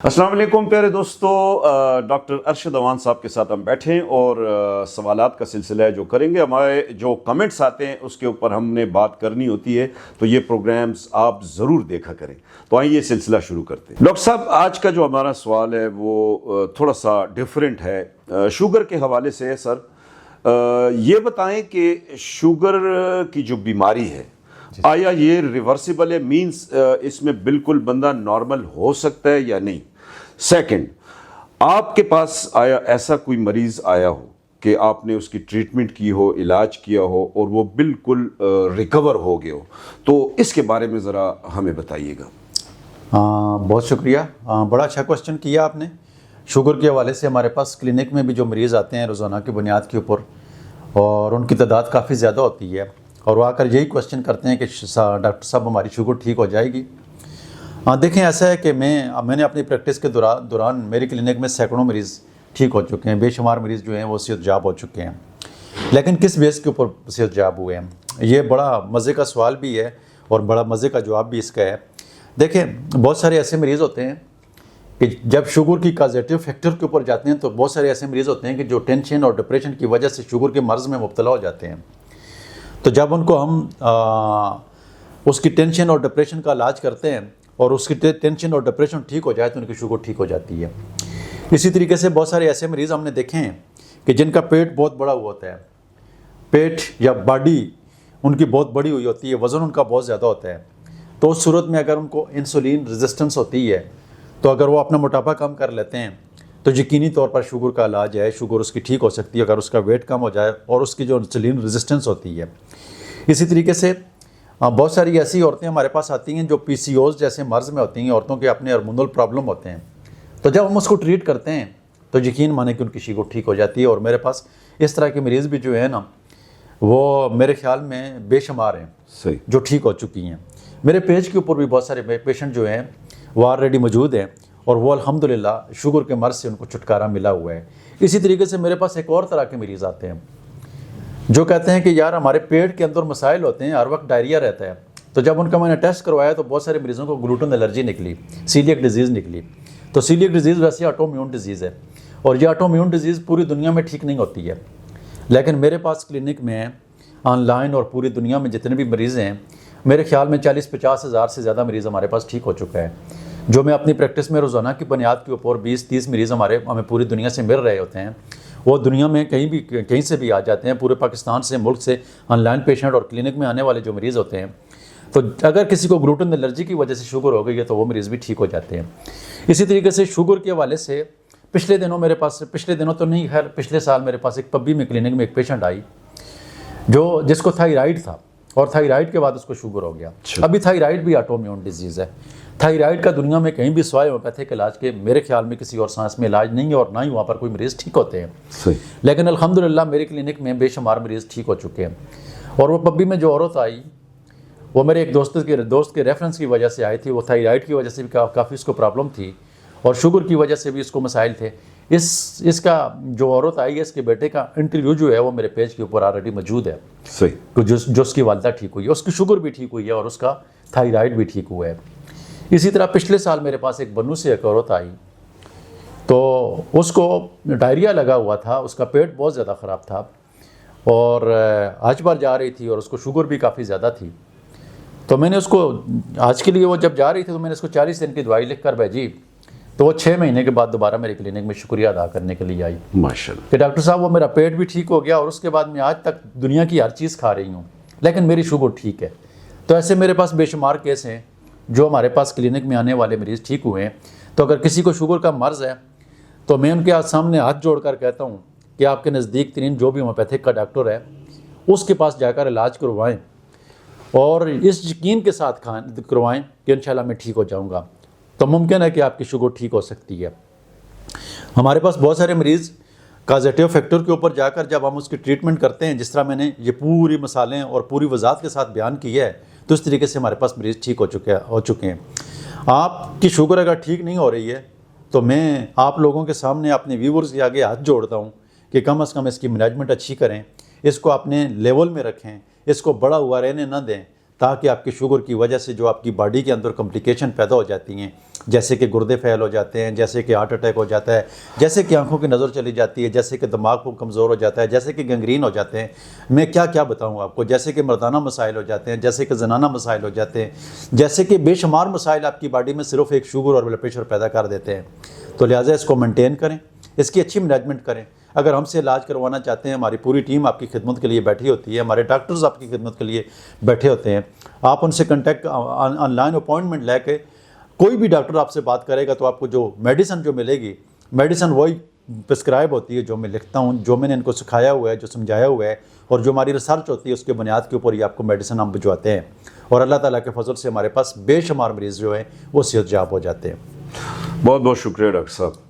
अस्सलाम वालेकुम प्यारे दोस्तों, डॉक्टर अरशद अवान साहब के साथ हम बैठे हैं और सवालात का सिलसिला है जो करेंगे। हमारे जो कमेंट्स आते हैं उसके ऊपर हमने बात करनी होती है, तो ये प्रोग्राम्स आप ज़रूर देखा करें। तो आइए ये सिलसिला शुरू करते हैं। डॉक्टर साहब, आज का जो हमारा सवाल है वो थोड़ा सा डिफरेंट है, शुगर के हवाले से है। सर ये बताएं कि शुगर की जो बीमारी है आया ये रिवर्सिबल है, मींस इसमें बिल्कुल बंदा नॉर्मल हो सकता है या नहीं। सेकंड, आपके पास आया ऐसा कोई मरीज आया हो कि आपने उसकी ट्रीटमेंट की हो, इलाज किया हो और वो बिल्कुल रिकवर हो गया हो, तो इसके बारे में ज़रा हमें बताइएगा। बहुत शुक्रिया, बड़ा अच्छा क्वेश्चन किया आपने। शुगर के हवाले से हमारे पास क्लिनिक में भी जो मरीज़ आते हैं रोज़ाना की बुनियाद के ऊपर, और उनकी तादाद काफ़ी ज़्यादा होती है, और वो आकर यही क्वेश्चन करते हैं कि डॉक्टर साहब हमारी शुगर ठीक हो जाएगी। देखें, ऐसा है कि मैंने अपनी प्रैक्टिस के दौरान मेरी क्लिनिक में सैकड़ों मरीज़ ठीक हो चुके हैं, बेशुमार मरीज़ जो हैं वो सेहतयाब हो चुके हैं। लेकिन किस बेस के ऊपर सेहतयाब हुए हैं, ये बड़ा मज़े का सवाल भी है और बड़ा मज़े का जवाब भी इसका है। देखें, बहुत सारे ऐसे मरीज़ होते हैं कि जब शुगर की कॉजेटिव फैक्टर के ऊपर जाते हैं तो बहुत सारे ऐसे मरीज़ होते हैं कि जो टेंशन और डिप्रेशन की वजह से शुगर के मर्ज़ में मुब्तला हो जाते हैं। तो जब उनको हम उसकी टेंशन और डिप्रेशन का इलाज करते हैं और उसकी टेंशन और डिप्रेशन ठीक हो जाए तो उनकी शुगर ठीक हो जाती है। इसी तरीके से बहुत सारे ऐसे मरीज़ हमने देखे हैं कि जिनका पेट बहुत बड़ा हुआ होता है, पेट या बॉडी उनकी बहुत बड़ी हुई होती है, वज़न उनका बहुत ज़्यादा होता है। तो उस सूरत में अगर उनको इंसुलिन रेजिस्टेंस होती है तो अगर वो अपना मोटापा कम कर लेते हैं तो यकीनी तौर पर शुगर का इलाज है, शुगर उसकी ठीक हो सकती है अगर उसका वेट कम हो जाए और उसकी जो इंसुलिन रेजिस्टेंस होती है। इसी तरीके से बहुत सारी ऐसी औरतें हमारे पास आती हैं जो पीसीओएस जैसे मर्ज़ में होती हैं, औरतों के अपने हार्मोनल प्रॉब्लम होते हैं। तो जब हम उसको ट्रीट करते हैं तो यकीन माने कि उनकी शुगर ठीक हो जाती है। और मेरे पास इस तरह के मरीज़ भी जो है ना, वो मेरे ख्याल में बेशुमार हैं सही जो ठीक हो चुकी हैं। मेरे पेज के ऊपर भी बहुत सारे पेशेंट जो हैं वो ऑलरेडी मौजूद हैं और वो अल्हम्दुलिल्लाह शुगर के मर्ज़ से उनको छुटकारा मिला हुआ है। इसी तरीके से मेरे पास एक और तरह के मरीज़ आते हैं जो कहते हैं कि यार हमारे पेट के अंदर मसाइल होते हैं, हर वक्त डायरिया रहता है। तो जब उनका मैंने टेस्ट करवाया तो बहुत सारे मरीज़ों को ग्लूटेन एलर्जी निकली, सीलिएक डिजीज़ निकली। तो सीलिएक डिजीज़ वैसे ऑटोइम्यून डिजीज़ है और ये ऑटोइम्यून डिजीज़ पूरी दुनिया में ठीक नहीं होती है, लेकिन मेरे पास क्लिनिक में ऑनलाइन और पूरी दुनिया में जितने भी मरीज़ हैं, मेरे ख्याल में 40-50 हज़ार से ज़्यादा मरीज़ हमारे पास ठीक हो चुका है। जो मैं अपनी प्रैक्टिस में रोज़ाना की बुनियाद के ऊपर 20-30 मरीज़ हमें पूरी दुनिया से मिल रहे होते हैं। वो दुनिया में कहीं से भी आ जाते हैं, पूरे पाकिस्तान से, मुल्क से ऑनलाइन पेशेंट और क्लिनिक में आने वाले जो मरीज़ होते हैं। तो अगर किसी को ग्लूटेन एलर्जी की वजह से शुगर हो गई है तो वो मरीज़ भी ठीक हो जाते हैं। इसी तरीके से शुगर के हवाले से पिछले दिनों तो नहीं, खैर पिछले साल मेरे पास एक पब्बी में क्लिनिक में एक पेशेंट आई जिसको थायराइड था और थायराइड के बाद उसको शुगर हो गया। अभी थायराइड भी ऑटोइम्यून डिजीज़ है। थायराइड का दुनिया में कहीं भी सिवाय होम्योपैथिक इलाज के मेरे ख्याल में किसी और सांस में इलाज नहीं है और ना ही वहाँ पर कोई मरीज़ ठीक होते हैं। सही। लेकिन अल्हम्दुलिल्लाह मेरी क्लिनिक में बेशुमार मरीज़ ठीक हो चुके हैं। और वो पब्बी में जो औरत आई वो मेरे एक दोस्त के रेफरेंस की वजह से आई थी। वो थायराइड की वजह से भी काफ़ी उसको प्रॉब्लम थी और शुगर की वजह से भी इसको मसाइल थे। इसका जो औरत आई है, इसके बेटे का इंटरव्यू जो है वो मेरे पेज के ऊपर ऑलरेडी मौजूद है। सही। तो जो उसकी वालदा ठीक हुई है, उसकी शुगर भी ठीक हुई है और उसका थायराइड भी ठीक हुआ है। इसी तरह पिछले साल मेरे पास एक बन्नू से एक औरत आई, तो उसको डायरिया लगा हुआ था, उसका पेट बहुत ज़्यादा ख़राब था और आज बार जा रही थी और उसको शुगर भी काफ़ी ज़्यादा थी। तो मैंने उसको आज के लिए, वो जब जा रही थी तो मैंने उसको 40 दिन की दवाई लिख कर भेजी। तो वो 6 महीने के बाद दोबारा मेरी क्लिनिक में शुक्रिया अदा करने के लिए आई माशाल्लाह कि डॉक्टर साहब वो मेरा पेट भी ठीक हो गया और उसके बाद मैं आज तक दुनिया की हर चीज़ खा रही हूँ लेकिन मेरी शुगर ठीक है। तो ऐसे मेरे पास बेशुमार केस हैं जो हमारे पास क्लिनिक में आने वाले मरीज़ ठीक हुए हैं। तो अगर किसी को शुगर का मर्ज़ है तो मैं उनके सामने हाथ जोड़कर कहता हूँ कि आपके नज़दीक तरीन जो भी होम्योपैथिक का डॉक्टर है उसके पास जाकर इलाज करवाएं और इस यकीन के साथ करवाएं कि इंशाल्लाह मैं ठीक हो जाऊँगा। तो मुमकिन है कि आपकी शुगर ठीक हो सकती है। हमारे पास बहुत सारे मरीज़ कॉजेटिव फैक्टर के ऊपर जाकर जब हम उसकी ट्रीटमेंट करते हैं, जिस तरह मैंने ये पूरी मिसालें और पूरी वजाहत के साथ बयान की है, तो इस तरीके से हमारे पास मरीज़ ठीक हो चुके हैं। आपकी शुगर अगर ठीक नहीं हो रही है तो मैं आप लोगों के सामने अपने व्यूवर्स के आगे हाथ जोड़ता हूँ कि कम से कम इसकी मैनेजमेंट अच्छी करें, इसको अपने लेवल में रखें, इसको बड़ा हुआ रहने ना दें, ताकि आपकी शुगर की वजह से जो आपकी बॉडी के अंदर कॉम्प्लिकेशन पैदा हो जाती हैं جیسے کہ گردے فیل ہو جاتے ہیں، جیسے کہ ہارٹ اٹیک ہو جاتا ہے، جیسے کہ آنکھوں کی نظر چلی جاتی ہے، جیسے کہ دماغ کو کمزور ہو جاتا ہے، جیسے کہ گنگرین ہو جاتے ہیں، میں کیا کیا بتاؤں آپ کو، جیسے کہ مردانہ مسائل ہو جاتے ہیں، جیسے کہ زنانہ مسائل ہو جاتے ہیں، جیسے کہ بے شمار مسائل آپ کی باڈی میں صرف ایک شوگر اور بلڈ پریشر پیدا کر دیتے ہیں۔ تو لہٰذا اس کو مینٹین کریں، اس کی اچھی مینجمنٹ کریں۔ اگر ہم سے علاج کروانا چاہتے ہیں، ہماری پوری ٹیم آپ کی خدمت کے لیے بیٹھی ہوتی ہے، ہمارے ڈاکٹرز آپ کی خدمت کے لیے بیٹھے ہوتے ہیں۔ آپ ان سے کنٹیکٹ آن لائن اپوائنٹمنٹ لے کے، کوئی بھی ڈاکٹر آپ سے بات کرے گا تو آپ کو جو میڈیسن جو ملے گی، میڈیسن وہی پرسکرائب ہوتی ہے جو میں لکھتا ہوں، جو میں نے ان کو سکھایا ہوا ہے، جو سمجھایا ہوا ہے، اور جو ہماری ریسرچ ہوتی ہے اس کے بنیاد کے اوپر ہی آپ کو میڈیسن ہم بھجواتے ہیں، اور اللہ تعالیٰ کے فضل سے ہمارے پاس بے شمار مریض جو ہیں وہ صحت یاب ہو جاتے ہیں۔ بہت بہت شکریہ ڈاکٹر صاحب۔